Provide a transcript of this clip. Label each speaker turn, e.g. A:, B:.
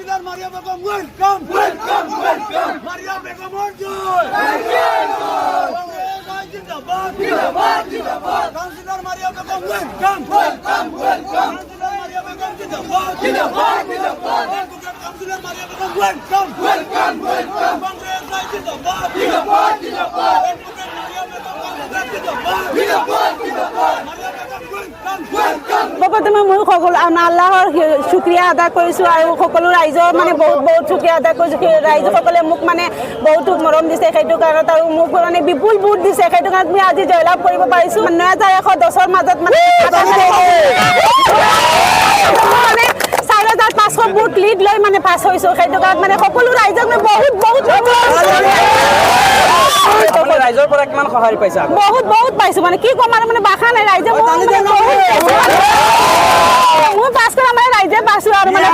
A: councillor Maria Begum welcome welcome welcome Maria Begum জয় জিন্দাবাদ জিন্দাবাদ জিন্দাবাদ councillor Maria Begum welcome welcome welcome councillor Maria Begum জিন্দাবাদ জিন্দাবাদ জিন্দাবাদ councillor Maria Begum welcome welcome welcome Congress জিন্দাবাদ জিন্দাবাদ জিন্দাবাদ মারিয়া বেগম জিন্দাবাদ জিন্দাবাদ জিন্দাবাদ মারিয়া বেগম ওয়েলকাম ওয়েলকাম
B: প্ৰথমে মই আল্লাহৰ শুক্ৰিয়া আদা কৰিছোঁ আৰু সকলো ৰাইজৰ মানে বহুত বহুত শুক্ৰিয়া আদা কৰিছোঁ ৰাইজসকলে মোক মানে বহুতো মৰম দিছে সেইটো কাৰণত আৰু মোক মানে বিপুল ভোট দিছে সেইটো কাৰণত মই আজি জয়লাভ কৰিব পাৰিছোঁ ৯,১১০ৰ মাজত মানে ৪,৫০০ ভোট লিড লৈ মানে পাছ হৈছোঁ সেইটো কাৰণত মানে সকলো ৰাইজক মই বহুত বহুত
C: ৰাইজৰ পৰা কিমান সহায় পাইছা
B: বহুত বহুত পাইছোঁ মানে কি ক'ম আৰু মানে বাখা নাই ৰাইজে মই পাছ কৰা মানে ৰাইজে পাইছোঁ আৰু মানে